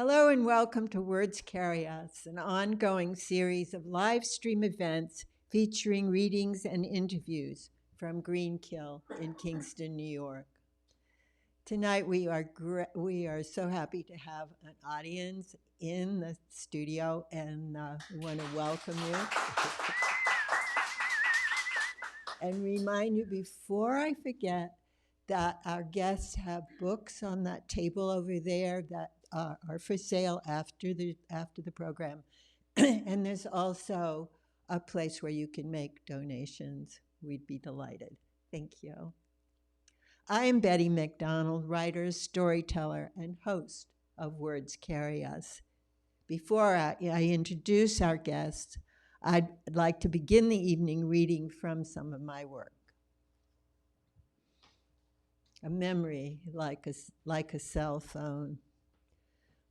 Hello and welcome to Words Carry Us, an ongoing series of live stream events featuring readings and interviews from Greenkill in Kingston, New York. Tonight we are so happy to have an audience in the studio, and we want to welcome you and remind you before I forget that our guests have books on that table over there that are for sale after the program. And there's also a place where you can make donations. We'd be delighted. Thank you. I am Betty McDonald, writer, storyteller, and host of Words Carry Us. Before I introduce our guests, I'd like to begin the evening reading from some of my work. A memory like a cell phone.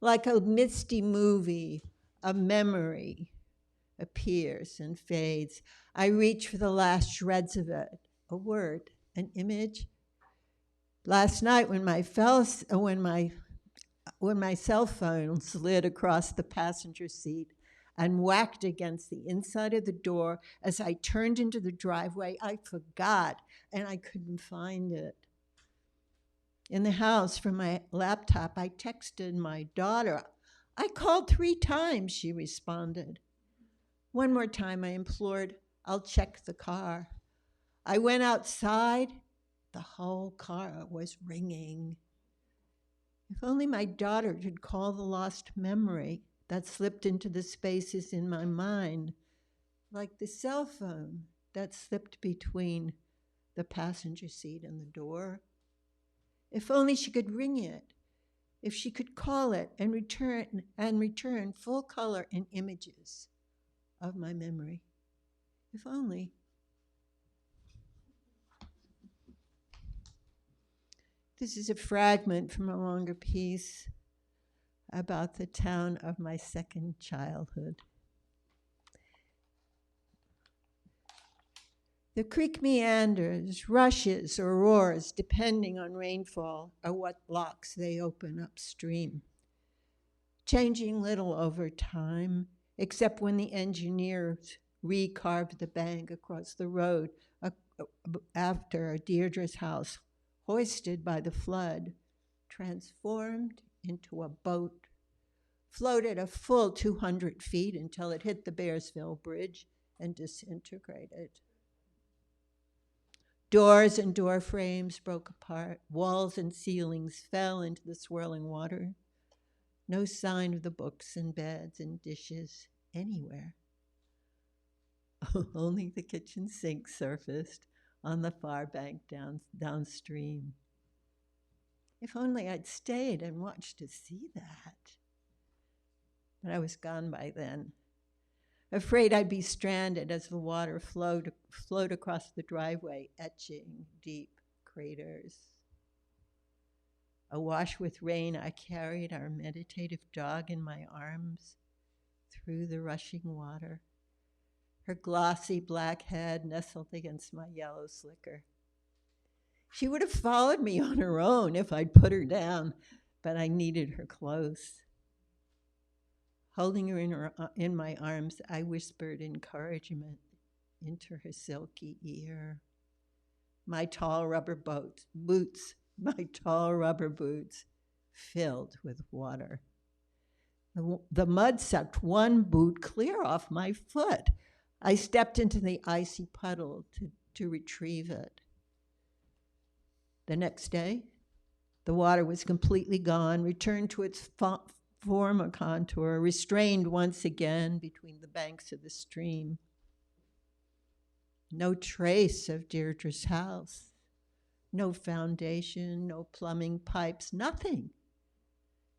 Like a misty movie, a memory appears and fades. I reach for the last shreds of it, a word, an image. Last night when my cell phone slid across the passenger seat and whacked against the inside of the door as I turned into the driveway, I forgot and I couldn't find it. In the house from my laptop, I texted my daughter. I called 3 times, she responded. One more time, I implored, I'll check the car. I went outside. The whole car was ringing. If only my daughter could call the lost memory that slipped into the spaces in my mind, like the cell phone that slipped between the passenger seat and the door. If only she could ring it, if she could call it and return full color and images of my memory. If only. This is a fragment from a longer piece about the town of my second childhood. The creek meanders, rushes, or roars, depending on rainfall or what locks they open upstream, changing little over time, except when the engineers recarved the bank across the road after Deirdre's house, hoisted by the flood, transformed into a boat, floated a full 200 feet until it hit the Bearsville Bridge and disintegrated. Doors and door frames broke apart. Walls and ceilings fell into the swirling water. No sign of the books and beds and dishes anywhere. Only the kitchen sink surfaced on the far bank downstream. If only I'd stayed and watched to see that. But I was gone by then. Afraid I'd be stranded as the water flowed across the driveway, etching deep craters. Awash with rain, I carried our meditative dog in my arms through the rushing water, her glossy black head nestled against my yellow slicker. She would have followed me on her own if I'd put her down, but I needed her close. Holding her in my arms, I whispered encouragement into her silky ear. My tall rubber boots filled with water. The mud sucked one boot clear off my foot. I stepped into the icy puddle to retrieve it. The next day, the water was completely gone, returned to its former contour, restrained once again between the banks of the stream. No trace of Deirdre's house, no foundation, no plumbing pipes, nothing,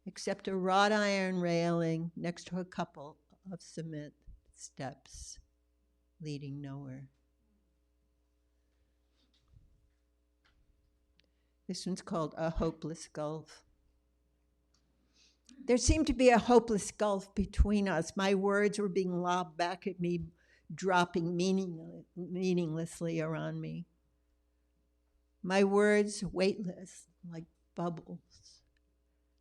except a wrought iron railing next to a couple of cement steps leading nowhere. This one's called A Hopeless Gulf. There seemed to be a hopeless gulf between us. My words were being lobbed back at me, dropping meaninglessly around me. My words weightless like bubbles.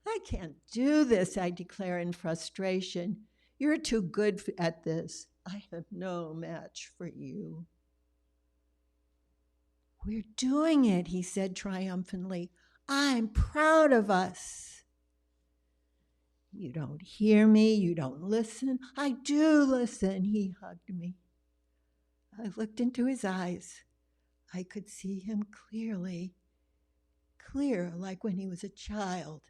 I can't do this, I declare in frustration. You're too good at this. I have no match for you. We're doing it, he said triumphantly. I'm proud of us. You don't hear me, you don't listen. I do listen, he hugged me. I looked into his eyes. I could see him clearly, clear like when he was a child,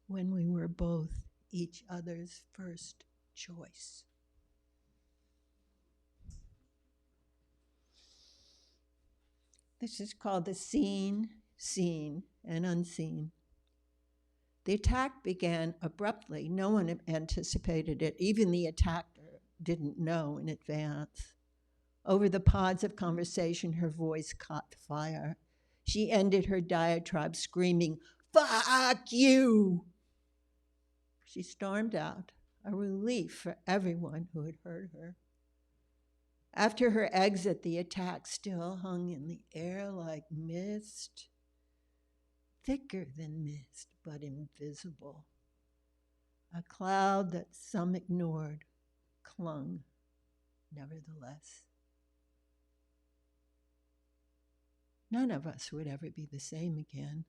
when we were both each other's first choice. This is called the scene, seen, and unseen. The attack began abruptly. No one anticipated it. Even the attacker didn't know in advance. Over the pods of conversation, her voice caught fire. She ended her diatribe screaming, "Fuck you!" She stormed out, a relief for everyone who had heard her. After her exit, the attack still hung in the air like mist, thicker than mist, but invisible. A cloud that some ignored clung, nevertheless. None of us would ever be the same again,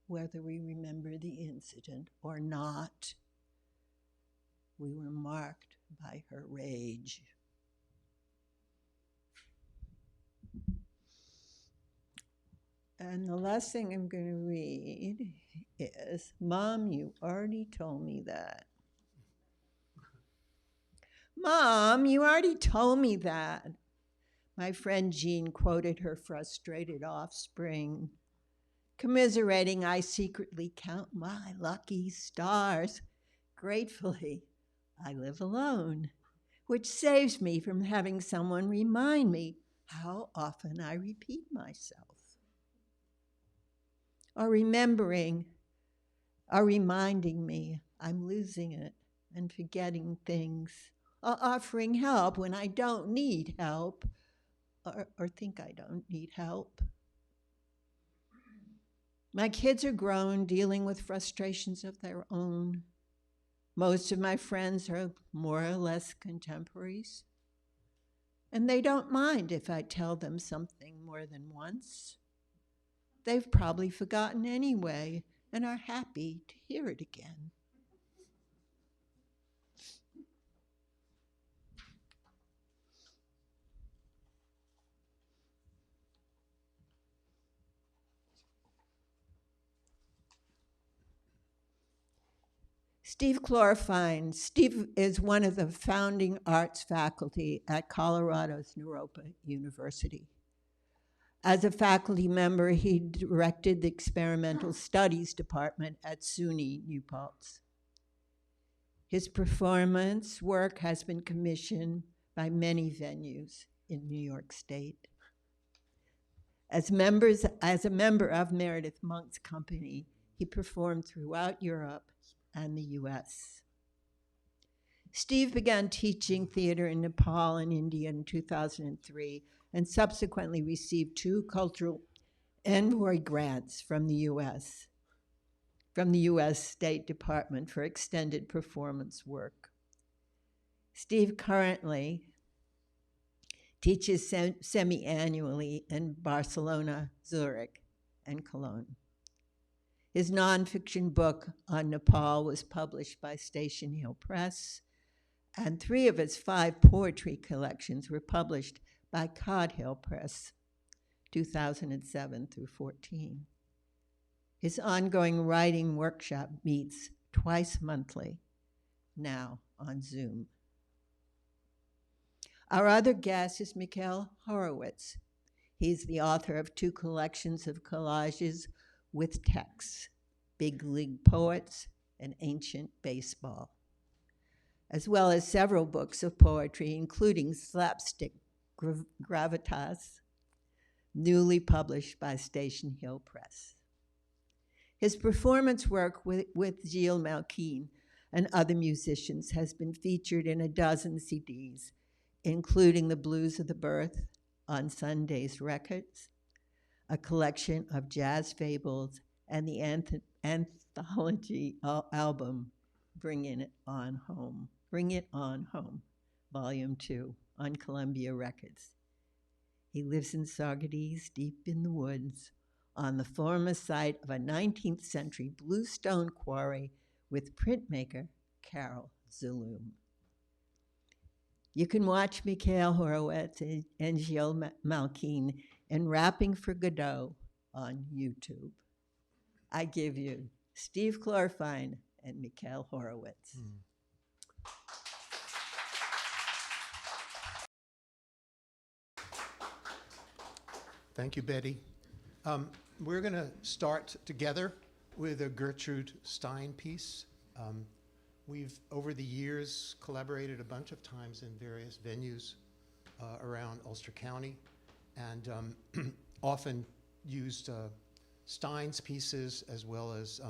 whether we remember the incident or not. We were marked by her rage. And the last thing I'm going to read is, Mom, you already told me that. Mom, you already told me that. My friend Jean quoted her frustrated offspring. Commiserating, I secretly count my lucky stars. Gratefully, I live alone, which saves me from having someone remind me how often I repeat myself. Or remembering, or reminding me I'm losing it and forgetting things, or offering help when I don't need help, or think I don't need help. My kids are grown, dealing with frustrations of their own. Most of my friends are more or less contemporaries, and they don't mind if I tell them something more than once. They've probably forgotten anyway and are happy to hear it again. Steve Clorfeine. Steve is one of the founding arts faculty at Colorado's Naropa University. As a faculty member, he directed the Experimental Studies Department at SUNY New Paltz. His performance work has been commissioned by many venues in New York State. As a member of Meredith Monk's company, he performed throughout Europe and the US. Steve began teaching theater in Nepal and India in 2003 and subsequently received 2 cultural envoy grants from the US State Department for extended performance work. Steve currently teaches semi-annually in Barcelona, Zurich, and Cologne. His nonfiction book on Nepal was published by Station Hill Press, and 3 of his 5 poetry collections were published by Cod Hill Press, 2007 through 14. His ongoing writing workshop meets twice monthly, now on Zoom. Our other guest is Mikhail Horowitz. He's the author of 2 collections of collages with texts, Big League Poets and Ancient Baseball, as well as several books of poetry, including Slapstick Gravitas, newly published by Station Hill Press. His performance work with Gilles Malkin and other musicians has been featured in a dozen CDs, including The Blues of the Birth on Sunday's Records, a collection of jazz fables, and the anthology album, Bring It On Home, Volume 2, on Columbia Records. He lives in Saugerties, deep in the woods, on the former site of a 19th century bluestone quarry with printmaker Carol Zaloom. You can watch Mikhail Horowitz and Gilles Malkin in Rapping for Godot on YouTube. I give you Steve Clorfeine and Mikhail Horowitz. Thank you, Betty. We're going to start together with a Gertrude Stein piece. We've, over the years, collaborated a bunch of times in various venues around Ulster County, and often used Stein's pieces as well as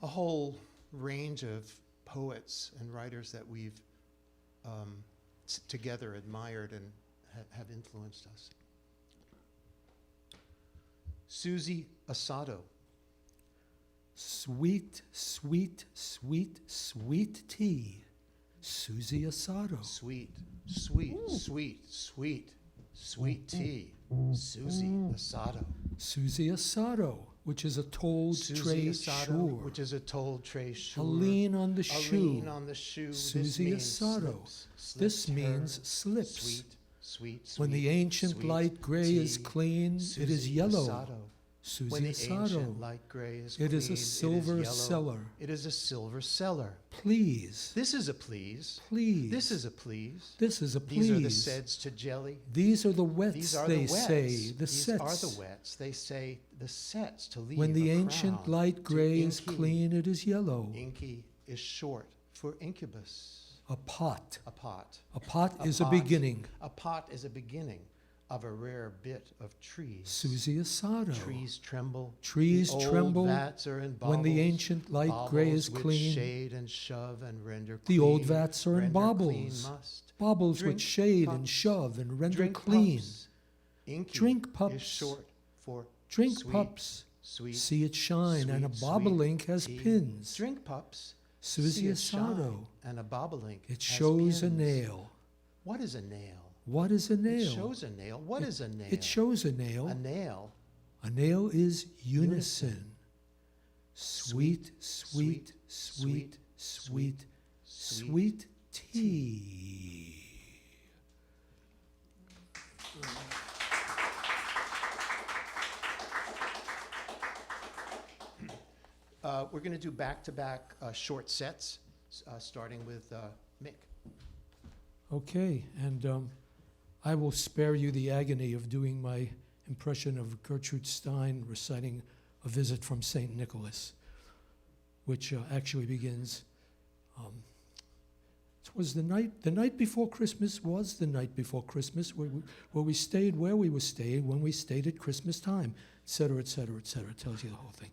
a whole range of poets and writers that we've together admired and have influenced us. Susie Asado. Sweet, sweet, sweet, sweet tea. Susie Asado. Sweet, sweet, sweet, sweet, sweet tea. Susie Asado. Susie Asado, which is a told Susie tray Asado, sure. which is a told tray sure. A lean on the A shoe. lean on the shoe. Susie Asado. This means slips. Sweet, sweet, sweet. When the ancient sweet light gray tea. is clean, Susie it is yellow. Asado. Susie When the Asado. ancient light gray is It clean, is a silver yellow. cellar. It is a silver cellar. Please. This is a please. Please. This is a please. This is a please. These are the seds to jelly. These are the wets, These are they the wets. say, the These sets. are the wets. They say the sets to leave When the a ancient crown. light gray is inky. clean, it is yellow. Inky is short for incubus. A pot. A pot. A pot A is a pot. beginning. A pot is a beginning of a rare bit of trees. Susie Asado. Trees tremble. Trees the old tremble vats are in when the baubles, ancient light gray baubles is which clean. shade and shove and render The clean. old vats are in Render baubles. clean must. Baubles Drink which shade and pups. shove and render Drink clean. pups. Inky Drink pups. is short for Drink sweet, pups. Sweet, See it shine, and a sweet, bobolink sweet has tea. pins. Drink pups. Susie See it shine, Asado. and a bobolink It has shows a pins. nail. What is a nail? What is a nail? It shows a nail. What is a nail? It shows a nail. A nail. A nail is unison. Sweet, sweet, sweet, sweet, sweet tea. We're going to do back-to-back short sets, starting with Mick. Okay, and I will spare you the agony of doing my impression of Gertrude Stein reciting A Visit from St. Nicholas, which actually begins, it was the night before Christmas was the night before Christmas, where we stayed where we were staying when we stayed at Christmas time, et cetera, et cetera, et cetera. It tells you the whole thing.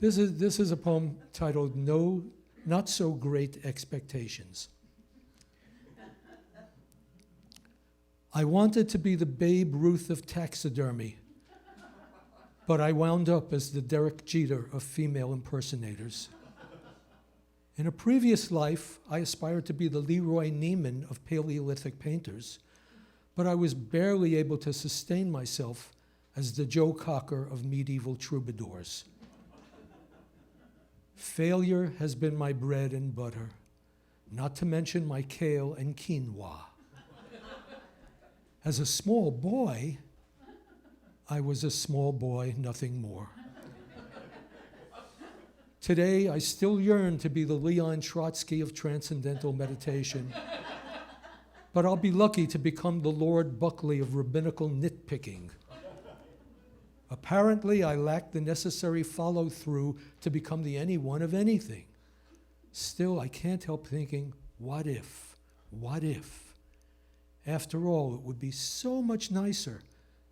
This is a poem titled No, Not So Great Expectations. I wanted to be the Babe Ruth of taxidermy, but I wound up as the Derek Jeter of female impersonators. In a previous life, I aspired to be the Leroy Neiman of Paleolithic painters, but I was barely able to sustain myself as the Joe Cocker of medieval troubadours. Failure has been my bread and butter, not to mention my kale and quinoa. As a small boy, I was a small boy, nothing more. Today, I still yearn to be the Leon Trotsky of transcendental meditation, but I'll be lucky to become the Lord Buckley of rabbinical nitpicking. Apparently, I lack the necessary follow-through to become the anyone of anything. Still, I can't help thinking, what if? What if? After all, it would be so much nicer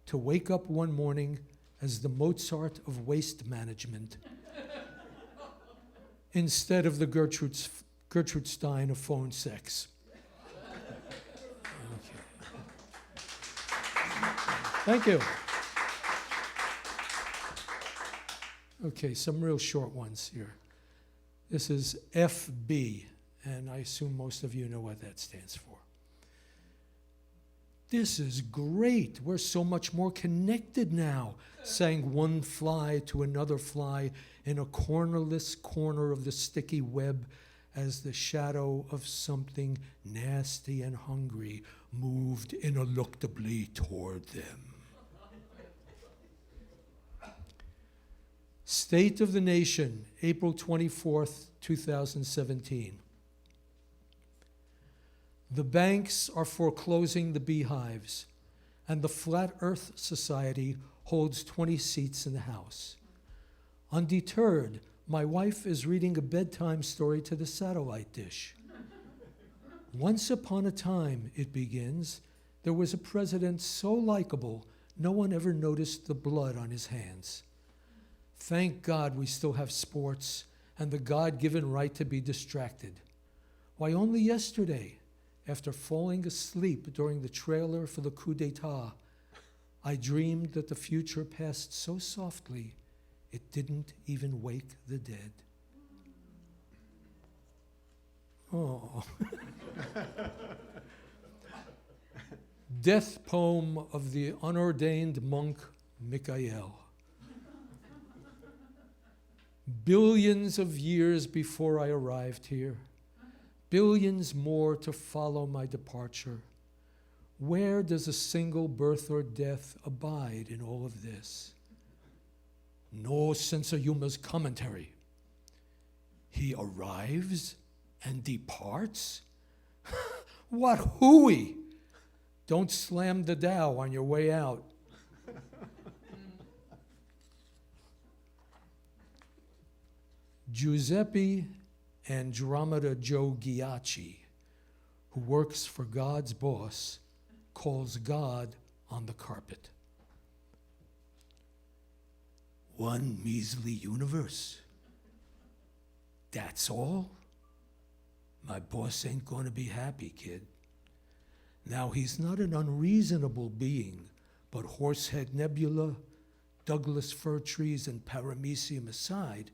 to wake up one morning as the Mozart of waste management instead of the Gertrude Stein of phone sex. Okay. Thank you. Okay, some real short ones here. This is FB, and I assume most of you know what that stands for. This is great. We're so much more connected now, sang one fly to another fly in a cornerless corner of the sticky web as the shadow of something nasty and hungry moved ineluctably toward them. State of the Nation, April 24th, 2017. The banks are foreclosing the beehives, and the Flat Earth Society holds 20 seats in the House. Undeterred, my wife is reading a bedtime story to the satellite dish. Once upon a time, it begins, there was a president so likable, no one ever noticed the blood on his hands. Thank God we still have sports and the God-given right to be distracted. Why, only yesterday, after falling asleep during the trailer for the coup d'etat, I dreamed that the future passed so softly it didn't even wake the dead. Oh. Death poem of the unordained monk Mikhail. Billions of years before I arrived here, billions more to follow my departure. Where does a single birth or death abide in all of this? No sense of humor's commentary. He arrives and departs? What hooey! Don't slam the Dow on your way out. Giuseppe Andromeda Joe Ghiacci, who works for God's boss, calls God on the carpet. One measly universe. That's all? My boss ain't going to be happy, kid. Now, he's not an unreasonable being, but Horsehead Nebula, Douglas fir trees, and Paramecium aside,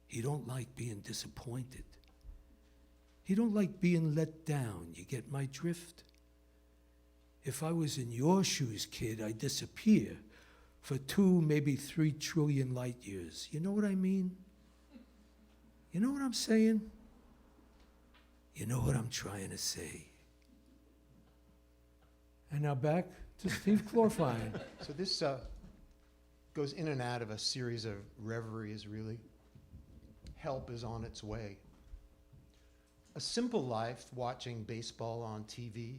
he don't like being disappointed. He don't like being let down. You get my drift? If I was in your shoes, kid, I'd disappear for 2, maybe 3 trillion light years. You know what I mean? You know what I'm saying? You know what I'm trying to say. And now back to Steve Clorfeine. So this goes in and out of a series of reveries, really. Help is on its way. A simple life watching baseball on TV,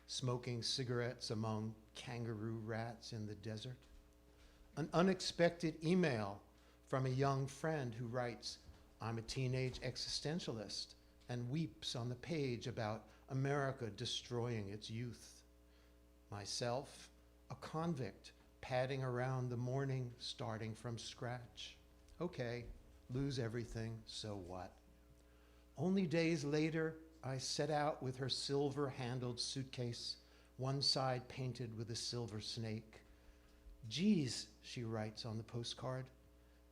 smoking cigarettes among kangaroo rats in the desert. An unexpected email from a young friend who writes, I'm a teenage existentialist, and weeps on the page about America destroying its youth. Myself, a convict, padding around the morning, starting from scratch. Okay, lose everything, so what? Only days later, I set out with her silver-handled suitcase, one side painted with a silver snake. Geez, she writes on the postcard,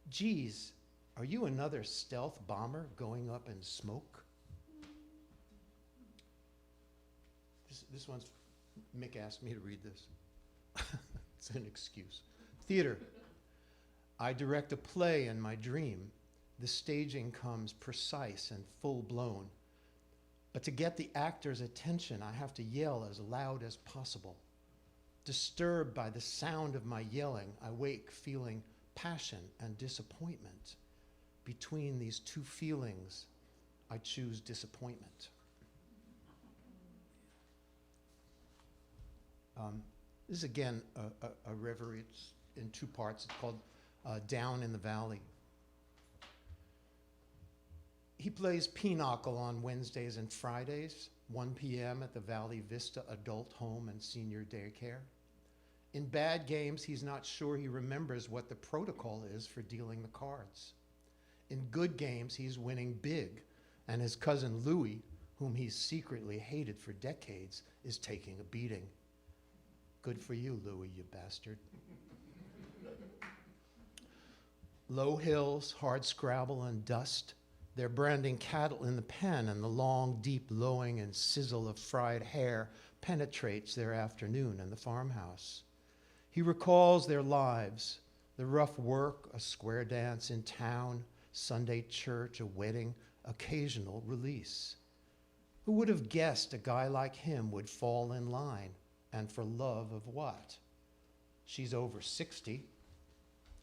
geez, are you another stealth bomber going up in smoke? This one's, Mick asked me to read this. It's an excuse. Theater. I direct a play in my dream. The staging comes precise and full-blown. But to get the actor's attention, I have to yell as loud as possible. Disturbed by the sound of my yelling, I wake feeling passion and disappointment. Between these two feelings, I choose disappointment. This is again a reverie. It's in 2 parts. It's called Down in the Valley. He plays Pinochle on Wednesdays and Fridays, 1 p.m. at the Valley Vista Adult Home and Senior Daycare. In bad games, he's not sure he remembers what the protocol is for dealing the cards. In good games, he's winning big, and his cousin Louis, whom he's secretly hated for decades, is taking a beating. Good for you, Louis, you bastard. Low hills, hard scrabble and dust. They're branding cattle in the pen, and the long, deep lowing and sizzle of fried hair penetrates their afternoon in the farmhouse. He recalls their lives, the rough work, a square dance in town, Sunday church, a wedding, occasional release. Who would have guessed a guy like him would fall in line, and for love of what? She's over 60,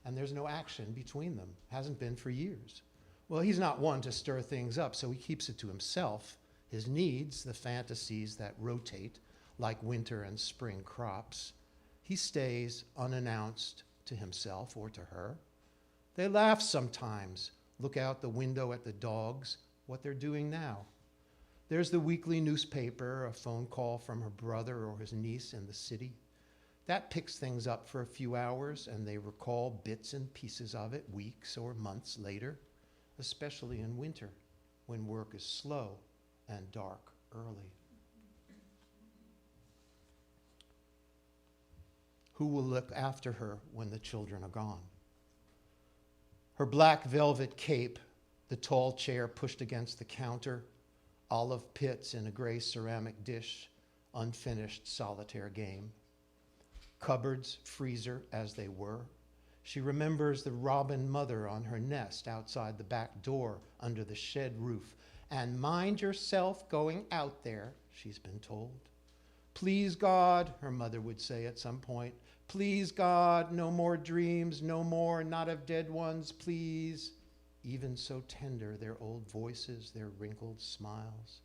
and there's no action between them. Hasn't been for years. Well, he's not one to stir things up, so he keeps it to himself. His needs, the fantasies that rotate like winter and spring crops. He stays unannounced to himself or to her. They laugh sometimes, look out the window at the dogs, what they're doing now. There's the weekly newspaper, a phone call from her brother or his niece in the city. That picks things up for a few hours, and they recall bits and pieces of it weeks or months later, especially in winter, when work is slow and dark early. Who will look after her when the children are gone? Her black velvet cape, the tall chair pushed against the counter, olive pits in a gray ceramic dish, unfinished solitaire game. Cupboards, freezer as they were. She remembers the robin mother on her nest outside the back door under the shed roof. And mind yourself going out there, she's been told. Please God, her mother would say at some point, please God, no more dreams, no more, not of dead ones, please. Even so tender, their old voices, their wrinkled smiles.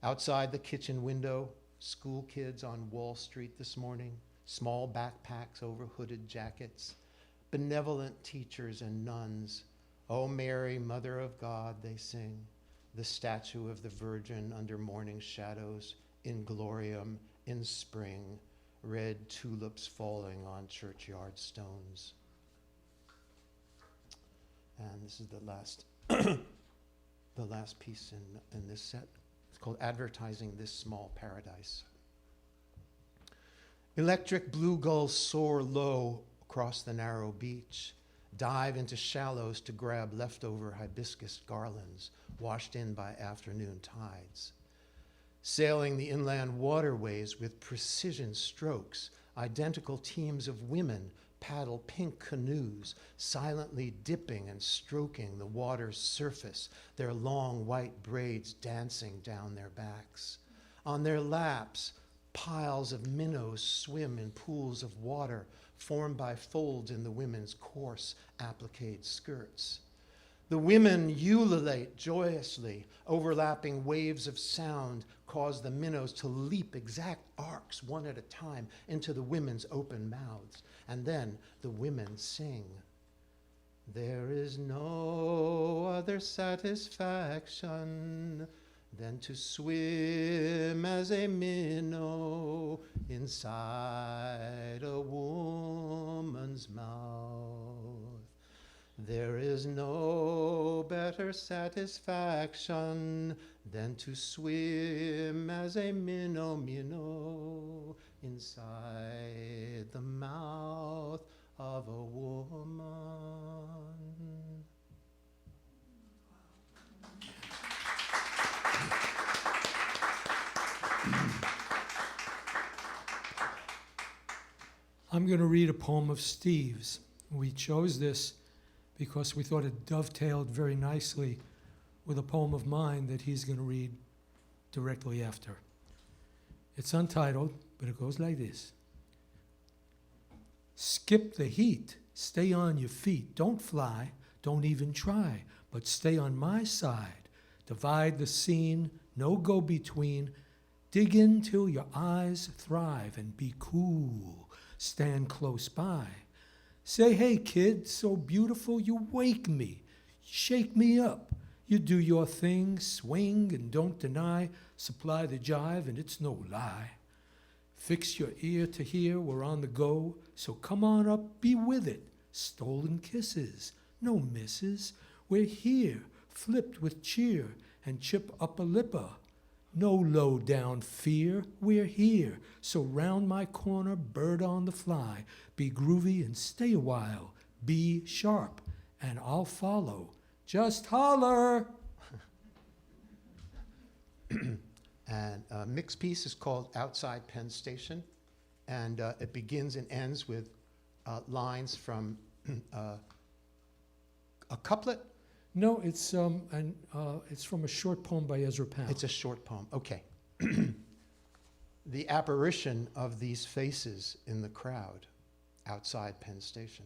Outside the kitchen window, school kids on Wall Street this morning, small backpacks over hooded jackets, benevolent teachers and nuns. O Mary, Mother of God, they sing, the statue of the Virgin under morning shadows, in gloriam, in spring, red tulips falling on churchyard stones. And this is the last, the last piece in this set. It's called Advertising This Small Paradise. Electric blue gulls soar low across the narrow beach, dive into shallows to grab leftover hibiscus garlands washed in by afternoon tides. Sailing the inland waterways with precision strokes, identical teams of women paddle pink canoes, silently dipping and stroking the water's surface, their long white braids dancing down their backs. On their laps, piles of minnows swim in pools of water formed by folds in the women's coarse appliqued skirts. The women ululate joyously. Overlapping waves of sound cause the minnows to leap exact arcs, one at a time, into the women's open mouths. And then the women sing. There is no other satisfaction than to swim as a minnow inside a woman's mouth. There is no better satisfaction than to swim as a minnow inside the mouth of a woman. I'm going to read a poem of Steve's. We chose this because we thought it dovetailed very nicely with a poem of mine that he's going to read directly after. It's untitled, but it goes like this. Skip the heat, stay on your feet, don't fly, don't even try, but stay on my side. Divide the scene, no go-between, dig in till your eyes thrive and be cool, stand close by. Say, hey kid, so beautiful you wake me, shake me up. You do your thing, swing and don't deny, supply the jive and it's no lie. Fix your ear to hear, we're on the go, so come on up, be with it. Stolen kisses, no misses, we're here, flipped with cheer and chip upper lipper. No low down fear, we're here. So round my corner, bird on the fly. Be groovy and stay a while. Be sharp and I'll follow. Just holler. And Mick's piece is called Outside Penn Station, and it begins and ends with lines from a couplet. No, it's from a short poem by Ezra Pound. It's a short poem. Okay. The apparition of these faces in the crowd outside Penn Station.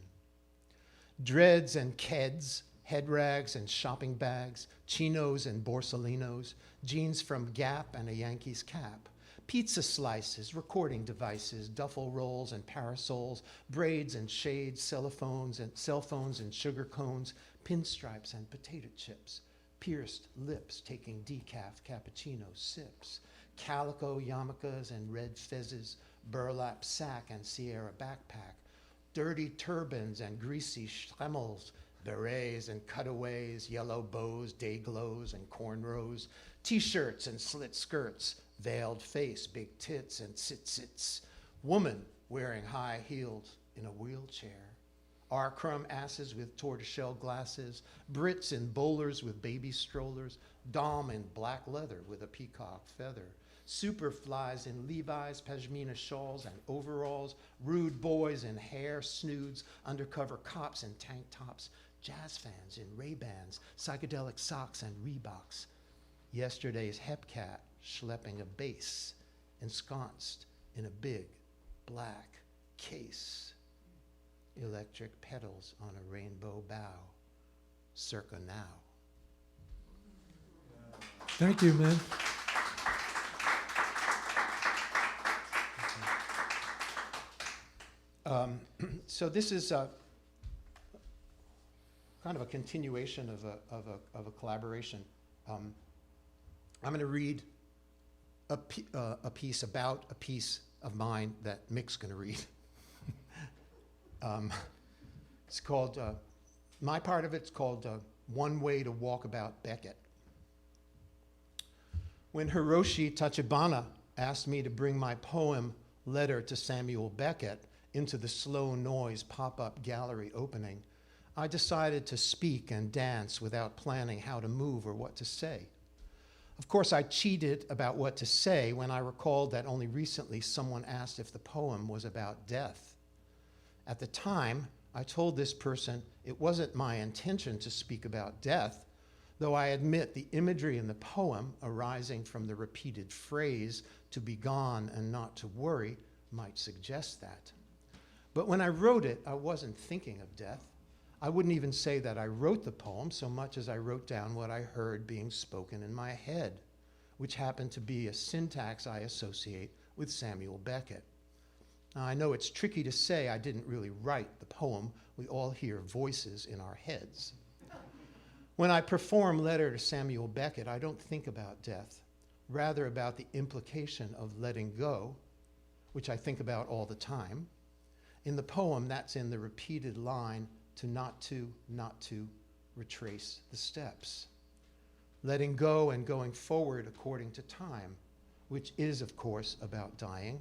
Dreads and keds, head rags and shopping bags, chinos and borsalinos, jeans from Gap and a Yankees cap, pizza slices, recording devices, duffel rolls and parasols, braids and shades, cell phones and sugar cones, pinstripes and potato chips, pierced lips taking decaf cappuccino sips, calico yarmulkes and red fezzes, burlap sack and Sierra backpack, dirty turbans and greasy schlemmels, berets and cutaways, yellow bows, day glows and cornrows, t-shirts and slit skirts, veiled face, big tits and sit-sits, woman wearing high heels in a wheelchair, R-crumb asses with tortoiseshell glasses, Brits in bowlers with baby strollers, Dom in black leather with a peacock feather, superflies in Levi's, pashmina shawls and overalls, rude boys in hair snoods, undercover cops in tank tops, jazz fans in Ray-Bans, psychedelic socks and Reeboks. Yesterday's hepcat schlepping a bass, ensconced in a big black case. Electric pedals on a rainbow bow, circa now. Thank you, man. So this is kind of a continuation of a collaboration. I'm going to read a piece about a piece of mine that Mick's going to read. It's called, my part of it's called One Way to Walk About Beckett. When Hiroshi Tachibana asked me to bring my poem Letter to Samuel Beckett into the slow noise pop-up gallery opening, I decided to speak and dance without planning how to move or what to say. Of course, I cheated about what to say when I recalled that only recently someone asked if the poem was about death. At the time, I told this person it wasn't my intention to speak about death, though I admit the imagery in the poem arising from the repeated phrase, to be gone and not to worry, might suggest that. But when I wrote it, I wasn't thinking of death. I wouldn't even say that I wrote the poem so much as I wrote down what I heard being spoken in my head, which happened to be a syntax I associate with Samuel Beckett. Now, I know it's tricky to say I didn't really write the poem. We all hear voices in our heads. When I perform Letter to Samuel Beckett, I don't think about death, rather about the implication of letting go, which I think about all the time. In the poem, that's in the repeated line, to not to retrace the steps. Letting go and going forward according to time, which is, of course, about dying.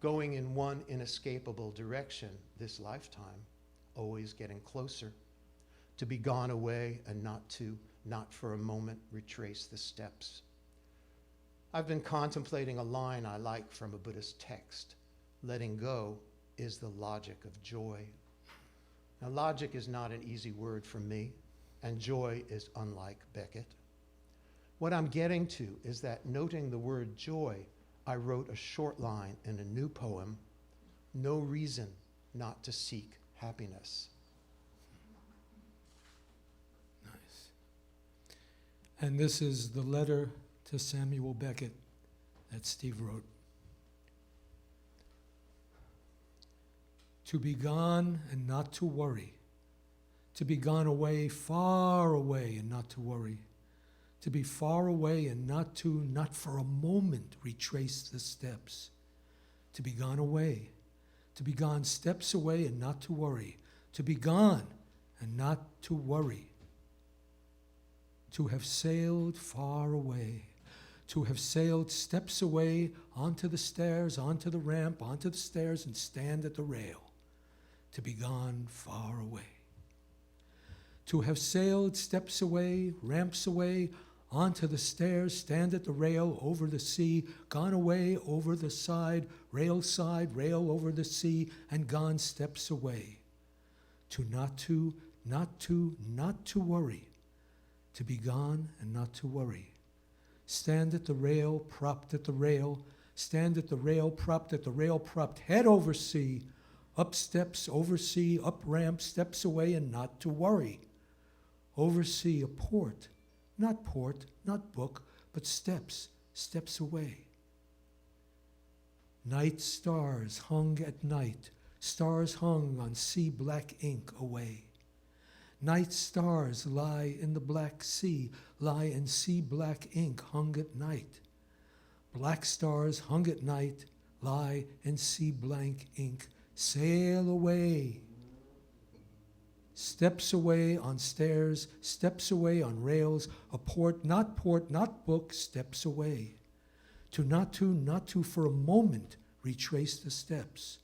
Going in one inescapable direction this lifetime, always getting closer. To be gone away and not for a moment, retrace the steps. I've been contemplating a line I like from a Buddhist text. Letting go is the logic of joy. Now, logic is not an easy word for me, and joy is unlike Beckett. What I'm getting to is that noting the word joy, I wrote a short line in a new poem, No Reason Not to Seek Happiness. Nice. And this is the letter to Samuel Beckett that Steve wrote. To be gone and not to worry. To be gone away, far away, and not to worry. To be far away and not for a moment, retrace the steps. To be gone away. To be gone steps away and not to worry. To be gone and not to worry. To have sailed far away. To have sailed steps away onto the stairs, onto the ramp, onto the stairs, and stand at the rail. To be gone far away. To have sailed steps away, ramps away, onto the stairs, stand at the rail, over the sea, gone away over the side, rail over the sea, and gone steps away. To not to worry. To be gone and not to worry. Stand at the rail, propped at the rail, stand at the rail, propped at the rail, propped head over sea, up steps, over sea, up ramp, steps away, and not to worry. Over sea, a port, not book, but steps away. Night stars hung at night, stars hung on sea black ink away. Night stars lie in the black sea, lie in sea black ink hung at night. Black stars hung at night, lie in sea blank ink, sail away. Steps away on stairs, steps away on rails, a port, not book, steps away. To not for a moment retrace the steps.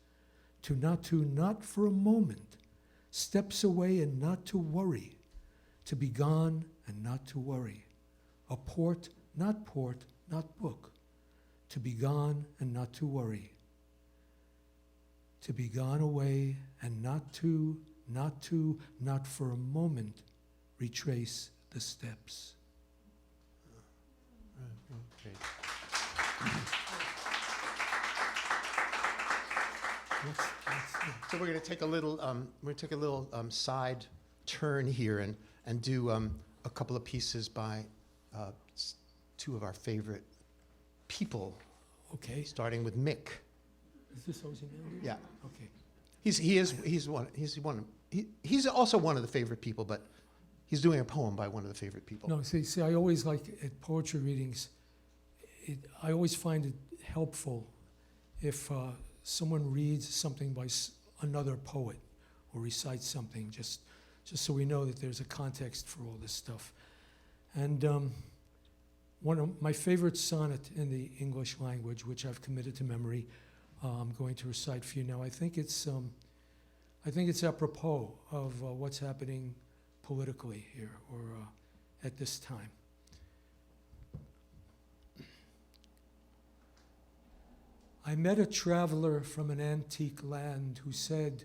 To not for a moment, steps away and not to worry. To be gone and not to worry. A port, not book. To be gone and not to worry. To be gone away and not for a moment retrace the steps. Okay. So we're going to take a little side turn here and do a couple of pieces by two of our favorite people. Okay. Starting with Mick. Is this Ozymandias? Yeah. Okay. He's also one of the favorite people, but he's doing a poem by one of the favorite people. No, see, I always like at poetry readings, I always find it helpful if someone reads something by another poet or recites something, just so we know that there's a context for all this stuff. And one of my favorite sonnet in the English language, which I've committed to memory, I'm going to recite for you now. I think it's apropos of what's happening politically here or at this time. I met a traveler from an antique land who said,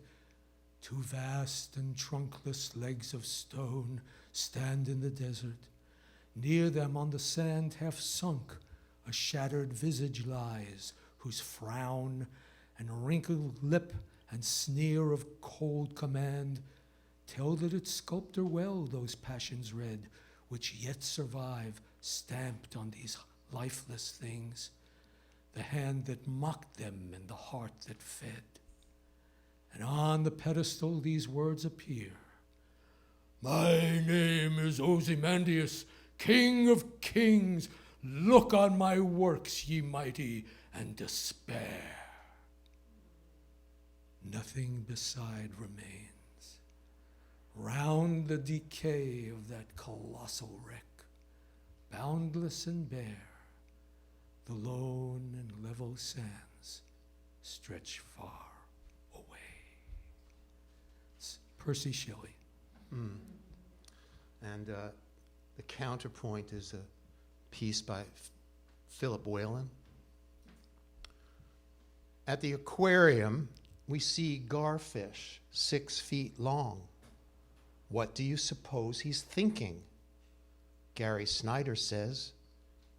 "Two vast and trunkless legs of stone stand in the desert. Near them on the sand half sunk, a shattered visage lies, whose frown and wrinkled lip and sneer of cold command tell that its sculptor well those passions read, which yet survive, stamped on these lifeless things, the hand that mocked them and the heart that fed. And on the pedestal these words appear: My name is Ozymandias, King of kings. Look on my works, ye mighty, and despair. Nothing beside remains. Round the decay of that colossal wreck, boundless and bare, the lone and level sands stretch far away. It's Percy Shelley. And the counterpoint is a piece by Philip Whalen. At the aquarium, we see garfish 6 feet long. What do you suppose he's thinking? Gary Snyder says,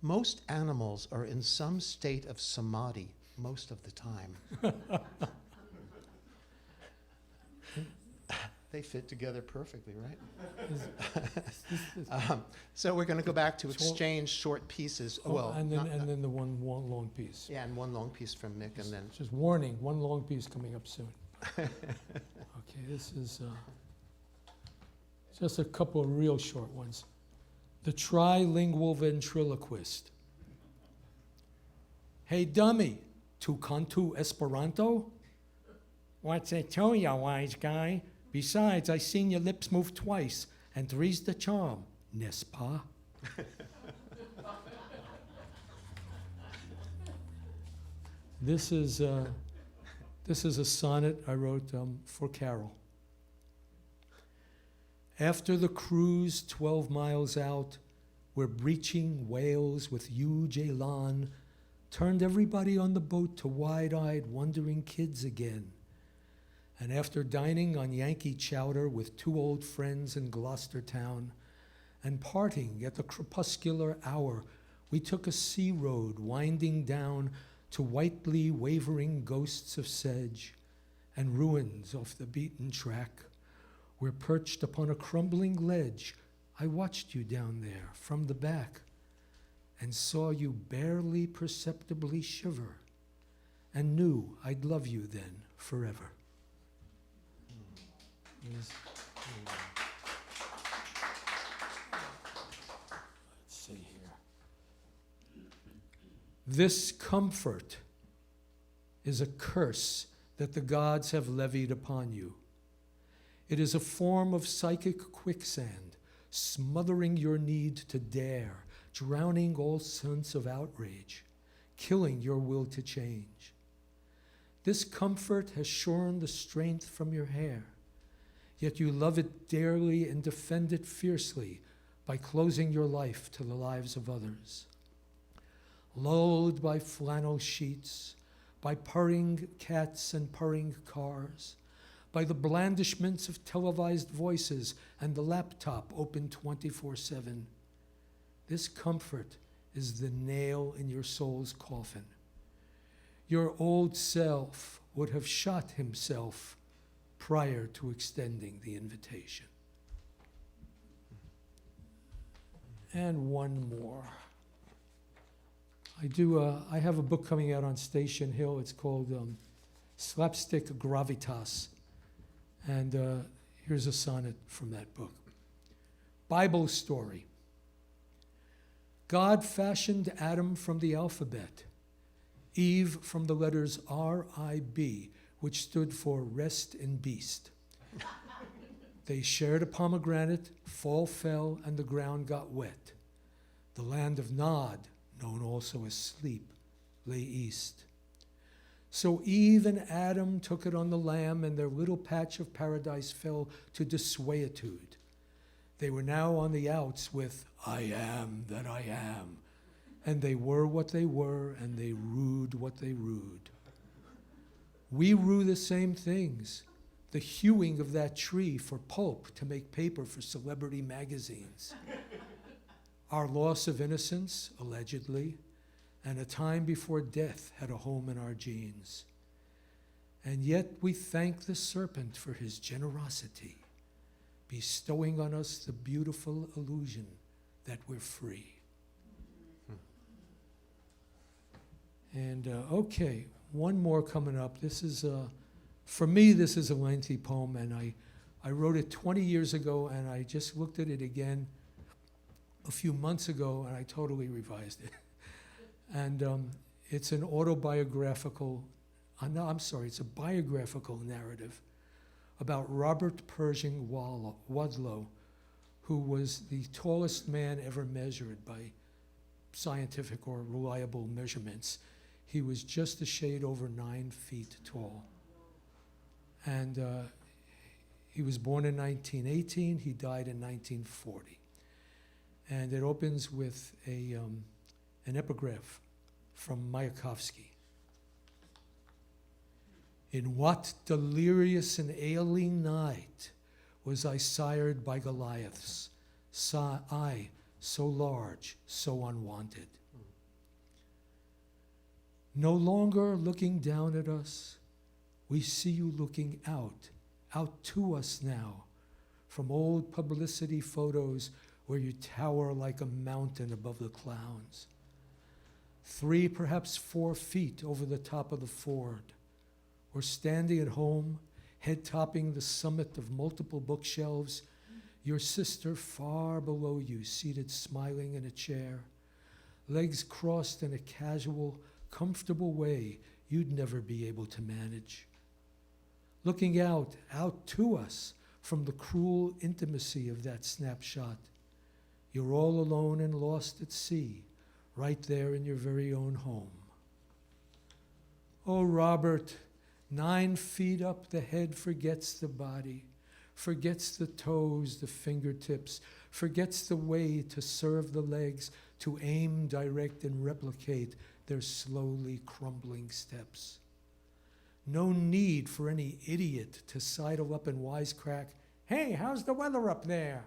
most animals are in some state of samadhi most of the time. They fit together perfectly, right? So we're going to go back to exchange short pieces. And then the one long piece. Yeah, and one long piece from Nick, and then Just warning, one long piece coming up soon. Okay, this is just a couple of real short ones. The trilingual ventriloquist. Hey, dummy, tu cantu Esperanto? What's it to ya, wise guy? Besides, I seen your lips move twice, and three's the charm, n'est-ce pas? This is a sonnet I wrote for Carol. After the cruise 12 miles out, where breaching whales with huge elan turned everybody on the boat to wide-eyed, wondering kids again. And after dining on Yankee chowder with 2 old friends in Gloucestertown, and parting at the crepuscular hour, we took a sea road winding down to whitely wavering ghosts of sedge and ruins off the beaten track, where perched upon a crumbling ledge, I watched you down there from the back and saw you barely perceptibly shiver and knew I'd love you then forever. Let's see here. This comfort is a curse that the gods have levied upon you. It is a form of psychic quicksand, smothering your need to dare, drowning all sense of outrage, killing your will to change. This comfort has shorn the strength from your hair, yet you love it dearly and defend it fiercely by closing your life to the lives of others. Lulled by flannel sheets, by purring cats and purring cars, by the blandishments of televised voices and the laptop open 24/7. This comfort is the nail in your soul's coffin. Your old self would have shot himself prior to extending the invitation. And one more. I have a book coming out on Station Hill. It's called Slapstick Gravitas. And here's a sonnet from that book. Bible story. God fashioned Adam from the alphabet, Eve from the letters R-I-B, which stood for rest in beast. They shared a pomegranate, fall fell, and the ground got wet. The land of Nod, known also as sleep, lay east. So Eve and Adam took it on the lamb, and their little patch of paradise fell to desuetude. They were now on the outs with, I am that I am. And they were what they were, and they rued what they rued. We rue the same things. The hewing of that tree for pulp to make paper for celebrity magazines. Our loss of innocence, allegedly, and a time before death had a home in our genes. And yet we thank the serpent for his generosity, bestowing on us the beautiful illusion that we're free. And okay, one more coming up. This is, for me, this is a lengthy poem, and I wrote it 20 years ago, and I just looked at it again a few months ago, and I totally revised it. And it's an autobiographical, it's a biographical narrative about Robert Pershing Wadlow, who was the tallest man ever measured by scientific or reliable measurements. He was just a shade over 9 feet tall. And he was born in 1918, he died in 1940. And it opens with an epigraph from Mayakovsky. In what delirious and ailing night was I sired by Goliaths, I so large, so unwanted. No longer looking down at us, we see you looking out to us now, from old publicity photos where you tower like a mountain above the clowns. 3, perhaps 4 feet over the top of the Ford, or standing at home, head topping the summit of multiple bookshelves, your sister far below you, seated smiling in a chair, legs crossed in a casual, comfortable way you'd never be able to manage. Looking out to us from the cruel intimacy of that snapshot. You're all alone and lost at sea, right there in your very own home. Oh, Robert, 9 feet up, the head forgets the body. forgets the toes, the fingertips, forgets the way to serve the legs, to aim, direct, and replicate their slowly crumbling steps. No need for any idiot to sidle up and wisecrack, "Hey, how's the weather up there?"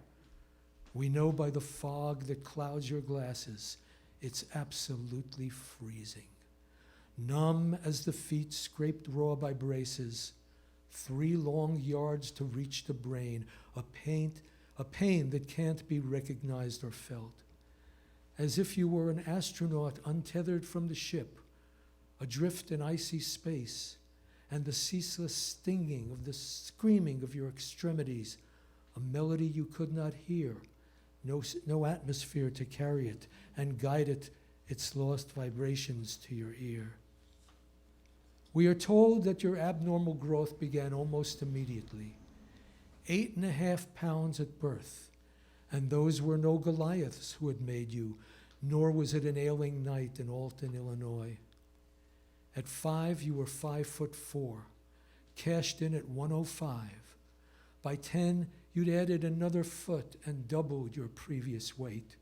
We know by the fog that clouds your glasses, it's absolutely freezing. Numb as the feet scraped raw by braces, 3 long yards to reach the brain, a pain that can't be recognized or felt. As if you were an astronaut untethered from the ship, adrift in icy space, and the ceaseless stinging of the screaming of your extremities, a melody you could not hear, no atmosphere to carry it and guide it, its lost vibrations to your ear. We are told that your abnormal growth began almost immediately. 8.5 pounds at birth, and those were no Goliaths who had made you, nor was it an ailing night in Alton, Illinois. At 5, you were 5'4", cashed in at 105. By 10, you'd added another foot and doubled your previous weight.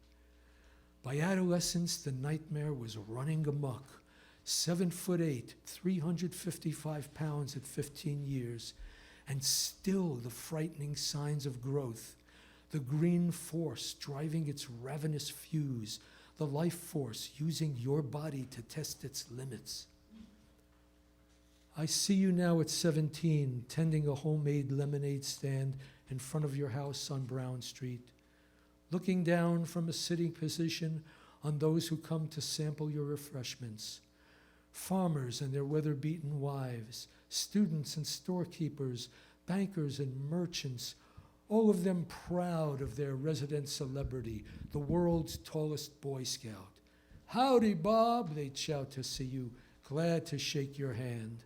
By adolescence, the nightmare was running amok. 7'8", 355 pounds at 15 years, and still the frightening signs of growth, the green force driving its ravenous fuse, the life force using your body to test its limits. I see you now at 17, tending a homemade lemonade stand in front of your house on Brown Street, looking down from a sitting position on those who come to sample your refreshments. Farmers and their weather-beaten wives, students and storekeepers, bankers and merchants, all of them proud of their resident celebrity, the world's tallest Boy Scout. "Howdy, Bob," they'd shout to see you, glad to shake your hand.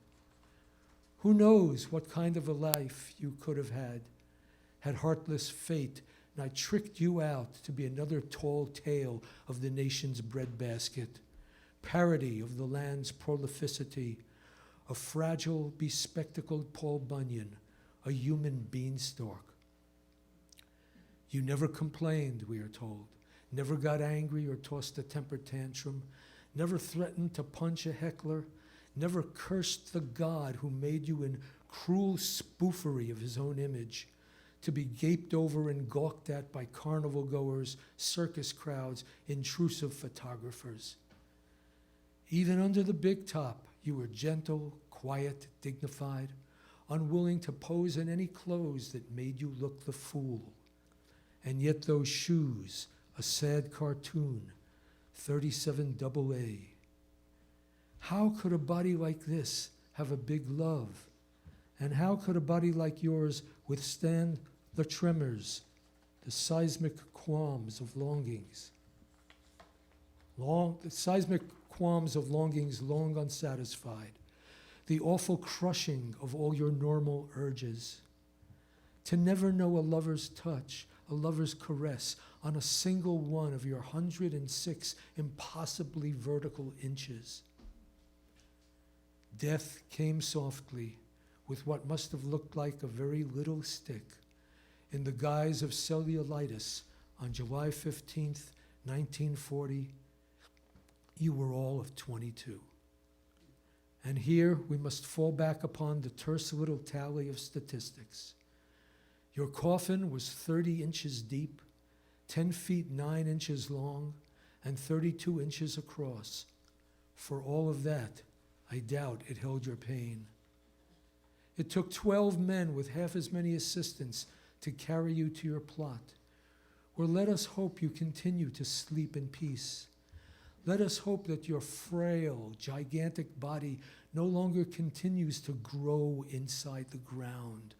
Who knows what kind of a life you could have had heartless fate not tricked you out to be another tall tale of the nation's breadbasket, parody of the land's prolificity, a fragile, bespectacled Paul Bunyan, a human beanstalk. You never complained, we are told, never got angry or tossed a temper tantrum, never threatened to punch a heckler, never cursed the God who made you in cruel spoofery of his own image, to be gaped over and gawked at by carnival goers, circus crowds, intrusive photographers. Even under the big top, you were gentle, quiet, dignified, unwilling to pose in any clothes that made you look the fool. And yet those shoes, a sad cartoon, 37 AA. How could a body like this have a big love? And how could a body like yours withstand the tremors, the seismic qualms of longings? The seismic qualms of longings long unsatisfied, the awful crushing of all your normal urges. To never know a lover's touch, a lover's caress on a single one of your 106 impossibly vertical inches. Death came softly with what must have looked like a very little stick in the guise of cellulitis on July 15th, 1940. You were all of 22. And here we must fall back upon the terse little tally of statistics. Your coffin was 30 inches deep, 10 feet 9 inches long, and 32 inches across. For all of that, I doubt it held your pain. It took 12 men with half as many assistants to carry you to your plot. Or let us hope you continue to sleep in peace. Let us hope that your frail, gigantic body no longer continues to grow inside the ground,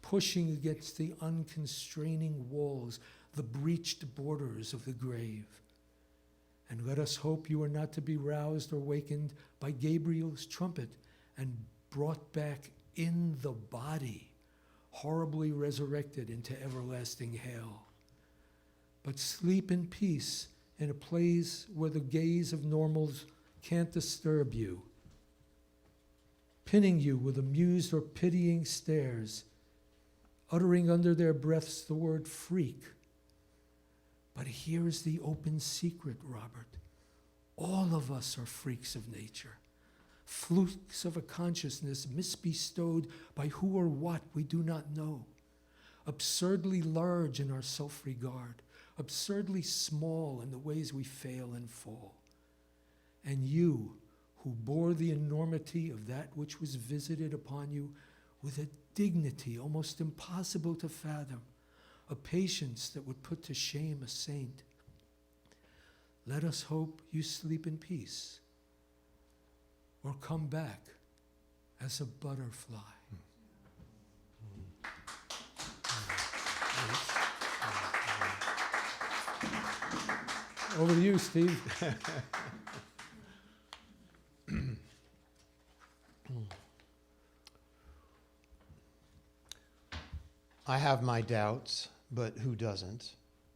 pushing against the unconstraining walls, the breached borders of the grave. And let us hope you are not to be roused or wakened by Gabriel's trumpet and brought back in the body, horribly resurrected into everlasting hell. But sleep in peace in a place where the gaze of normals can't disturb you, pinning you with amused or pitying stares, uttering under their breaths the word freak. But here's the open secret, Robert. All of us are freaks of nature, flukes of a consciousness misbestowed by who or what we do not know, absurdly large in our self-regard, absurdly small in the ways we fail and fall. And you, who bore the enormity of that which was visited upon you with a dignity almost impossible to fathom, a patience that would put to shame a saint. Let us hope you sleep in peace, or come back as a butterfly. Over to you, Steve. I have my doubts, but who doesn't?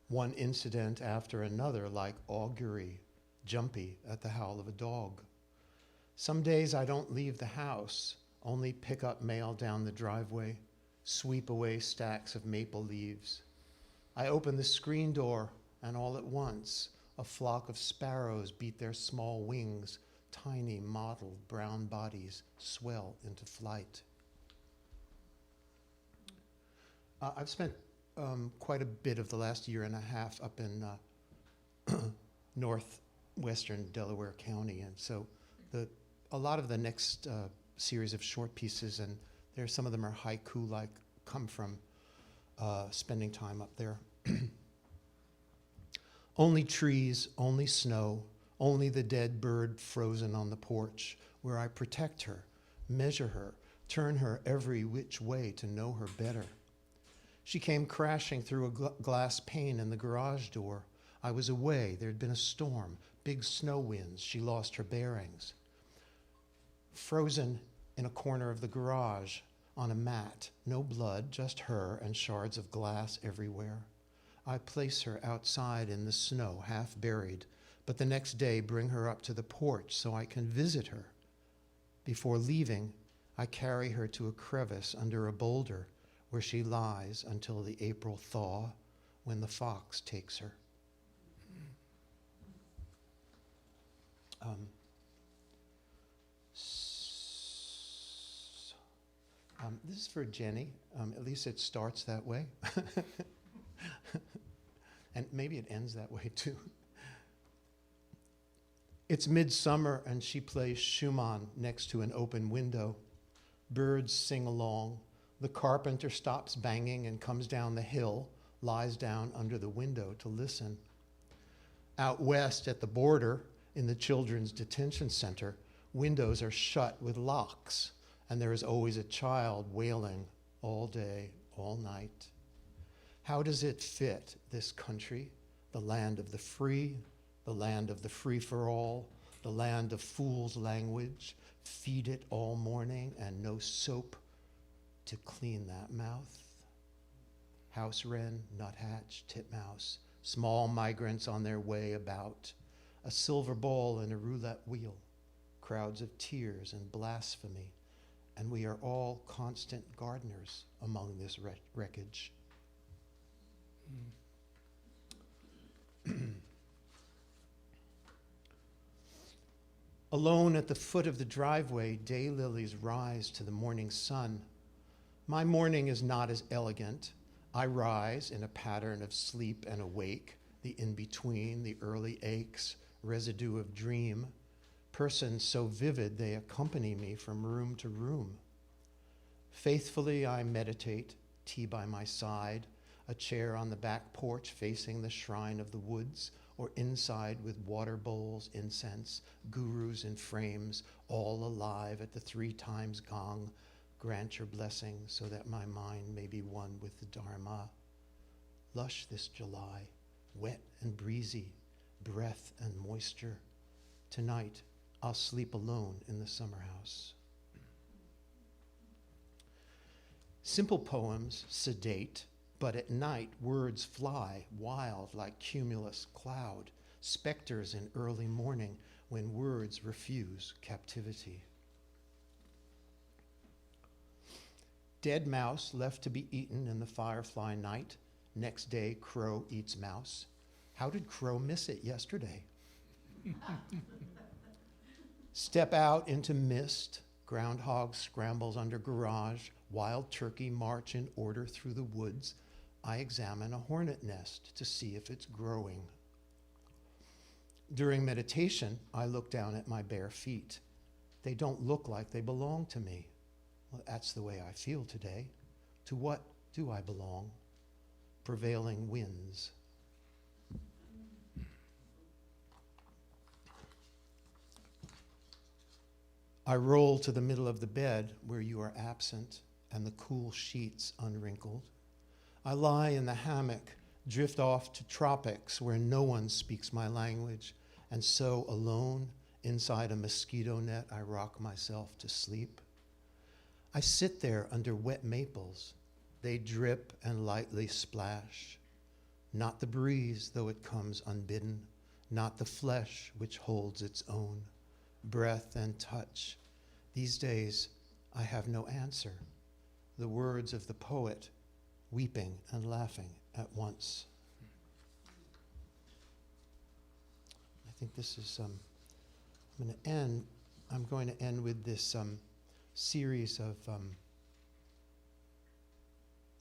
One incident after another, like augury, jumpy at the howl of a dog. Some days I don't leave the house, only pick up mail down the driveway, sweep away stacks of maple leaves. I open the screen door, and all at once, a flock of sparrows beat their small wings, tiny mottled brown bodies swell into flight. I've spent quite a bit of the last year and a half up in northwestern Delaware County, and so a lot of the next series of short pieces, and some of them are haiku-like, come from spending time up there. Only trees, only snow, only the dead bird frozen on the porch, where I protect her, measure her, turn her every which way to know her better. She came crashing through a glass pane in the garage door. I was away. There'd been a storm, big snow winds. She lost her bearings. Frozen in a corner of the garage on a mat, no blood, just her and shards of glass everywhere. I place her outside in the snow, half buried, but the next day bring her up to the porch so I can visit her. Before leaving, I carry her to a crevice under a boulder where she lies until the April thaw, when the fox takes her. This is for Jenny. At least it starts that way. And maybe it ends that way too. It's midsummer and she plays Schumann next to an open window. Birds sing along. The carpenter stops banging and comes down the hill, lies down under the window to listen. Out west at the border, in the children's detention center, windows are shut with locks, and there is always a child wailing all day, all night. How does it fit, this country, the land of the free for all, the land of fool's language, feed it all morning and no soap to clean that mouth? House wren, nuthatch, titmouse, small migrants on their way about, a silver ball in a roulette wheel, crowds of tears and blasphemy, and we are all constant gardeners among this wreckage. Alone at the foot of the driveway, daylilies rise to the morning sun. My morning is not as elegant. I rise in a pattern of sleep and awake, the in-between, the early aches, residue of dream, persons so vivid they accompany me from room to room. Faithfully I meditate, tea by my side, a chair on the back porch facing the shrine of the woods, or inside with water bowls, incense, gurus in frames, all alive at the 3 times gong. Grant your blessing so that my mind may be one with the Dharma. Lush this July, wet and breezy, breath and moisture. Tonight, I'll sleep alone in the summer house. Simple poems, sedate, but at night words fly wild like cumulus cloud, specters in early morning when words refuse captivity. Dead mouse left to be eaten in the firefly night. Next day, crow eats mouse. How did crow miss it yesterday? Step out into mist. Groundhog scrambles under garage. Wild turkey march in order through the woods. I examine a hornet nest to see if it's growing. During meditation, I look down at my bare feet. They don't look like they belong to me. Well, that's the way I feel today. To what do I belong? Prevailing winds. I roll to the middle of the bed where you are absent and the cool sheets unwrinkled. I lie in the hammock, drift off to tropics where no one speaks my language, and so alone inside a mosquito net I rock myself to sleep. I sit there under wet maples. They drip and lightly splash. Not the breeze, though it comes unbidden, not the flesh which holds its own, breath and touch. These days I have no answer. The words of the poet, weeping and laughing at once. I think this is, I'm going to end with this series of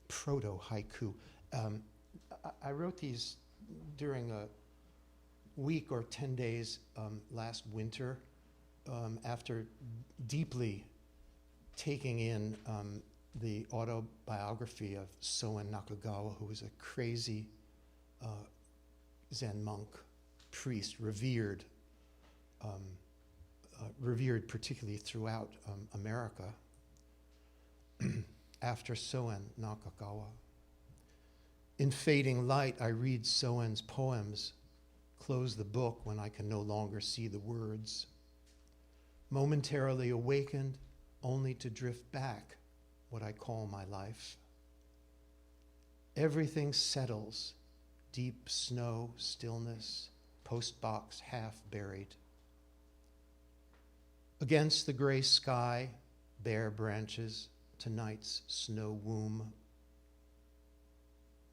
Proto-Haiku. I wrote these during a week or 10 days last winter after deeply taking in the autobiography of Soen Nakagawa, who was a crazy Zen monk, priest, revered particularly throughout America, after Soen Nakagawa. In fading light, I read Soen's poems, close the book when I can no longer see the words. Momentarily awakened, only to drift back what I call my life. Everything settles, deep snow, stillness, postbox half buried. Against the gray sky, bare branches, tonight's snow womb.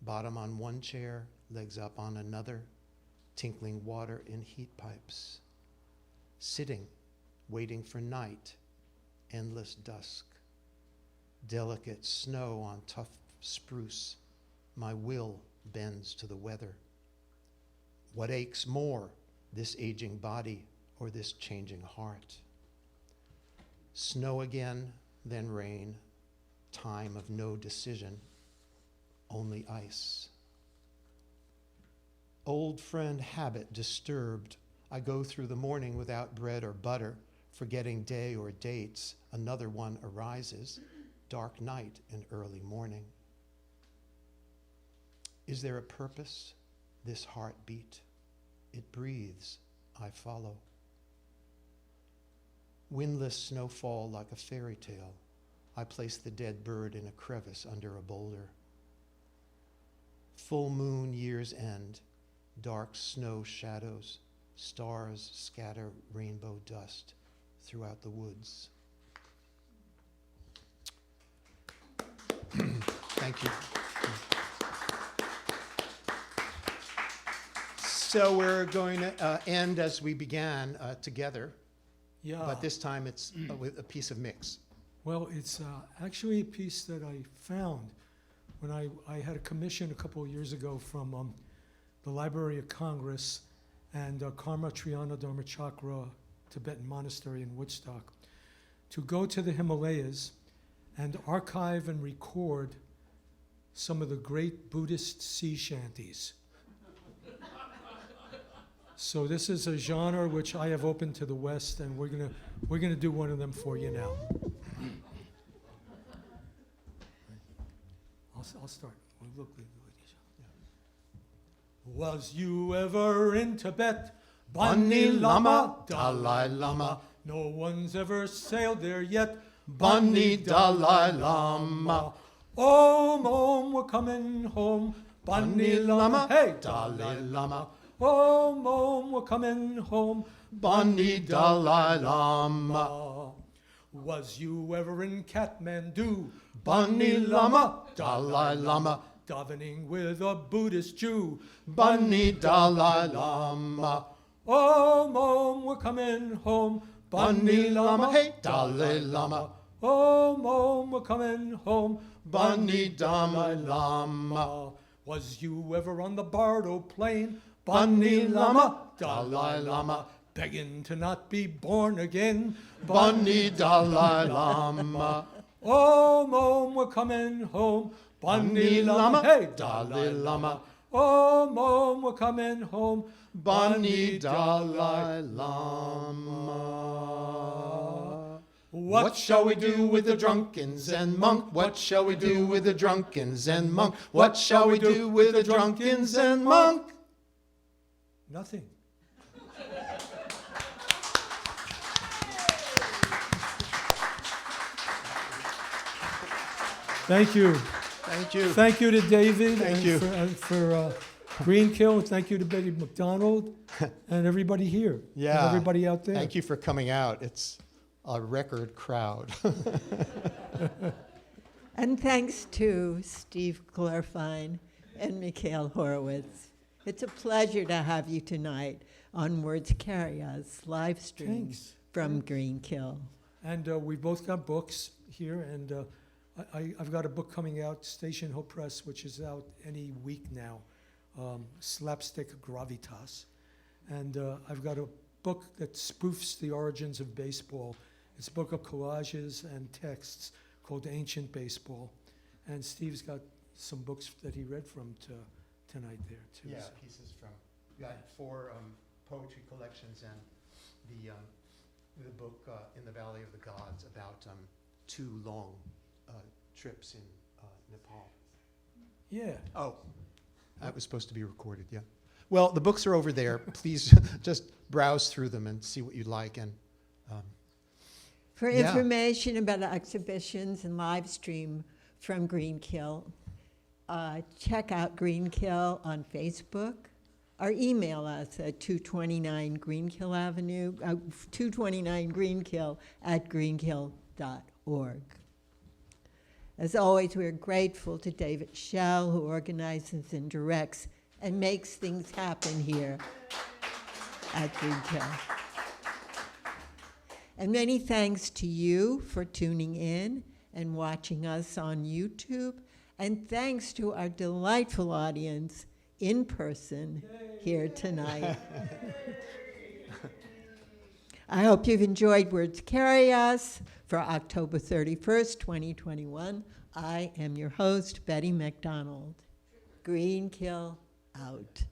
Bottom on one chair, legs up on another, tinkling water in heat pipes. Sitting, waiting for night, endless dusk. Delicate snow on tough spruce, my will bends to the weather. What aches more, this aging body or this changing heart? Snow again, then rain, time of no decision, only ice. Old friend habit disturbed, I go through the morning without bread or butter, forgetting day or dates, another one arises, dark night and early morning. Is there a purpose? This heartbeat, it breathes, I follow. Windless snowfall like a fairy tale, I place the dead bird in a crevice under a boulder. Full moon, year's end, dark snow shadows, stars scatter rainbow dust throughout the woods. Thank you. So we're going to end as we began together, but this time it's with a piece of mix. Well, it's actually a piece that I found when I had a commission a couple of years ago from the Library of Congress and Karma Triana Dharmachakra Tibetan Monastery in Woodstock to go to the Himalayas and archive and record some of the great Buddhist sea shanties. So this is a genre which I have opened to the West, and we're gonna do one of them for you now. I'll start. Was you ever in Tibet? Bunny Lama, Dalai Lama. No one's ever sailed there yet. Bunny Dalai Lama. Om, we're coming home. Bunny Lama, hey, Dalai Lama. Om, we're coming home. Bunny Dalai Lama. Was you ever in Kathmandu? Bunny Lama, Dalai Lama, Davening with a Buddhist Jew. Bunny Dalai Lama, Om, we're coming home. Bunny Lama, hey Dalai Lama, Om, we're coming home. Bunny Dalai Lama, Was you ever on the Bardo Plain? Bunny Lama, Dalai Lama, Begging to not be born again. Bunny Dalai Lama, Om, we're coming home. Bunny Lama, hey, Dalai Lama, Om, we're coming home. Bunny Dalai Lama. What shall we do with the drunken Zen monk? What shall we do with the drunken Zen monk? What shall we do with the drunken Zen monk? Nothing. Thank you. Thank you. Thank you to David. Thank and you. For Greenkill. Thank you to Betty McDonald and everybody here. Yeah. And everybody out there. Thank you for coming out. It's a record crowd. And thanks to Steve Clorfeine and Mikhail Horowitz. It's a pleasure to have you tonight on Words Carry Us live stream Thanks. from Greenkill. And we both got books here, and I've got a book coming out, Station Hill Press, which is out any week now, Slapstick Gravitas. And I've got a book that spoofs the origins of baseball. It's a book of collages and texts called Ancient Baseball. And Steve's got some books that he read from tonight there, too. Yeah, so. pieces from, we got 4 poetry collections and the book In the Valley of the Gods about 2 long trips in Nepal. Yeah. Oh, that was supposed to be recorded, yeah. Well, the books are over there. Please just browse through them and see what you like. And For Yeah. information about exhibitions and live stream from Greenkill, check out Greenkill on Facebook or email us at 229 Greenkill Avenue, 229 Greenkill at greenkill.org. As always, we're grateful to David Schell, who organizes and directs and makes things happen here at Greenkill. And many thanks to you for tuning in and watching us on YouTube. And thanks to our delightful audience in person here tonight. I hope you've enjoyed Words Carry Us for October 31st, 2021. I am your host, Betty McDonald. Greenkill out.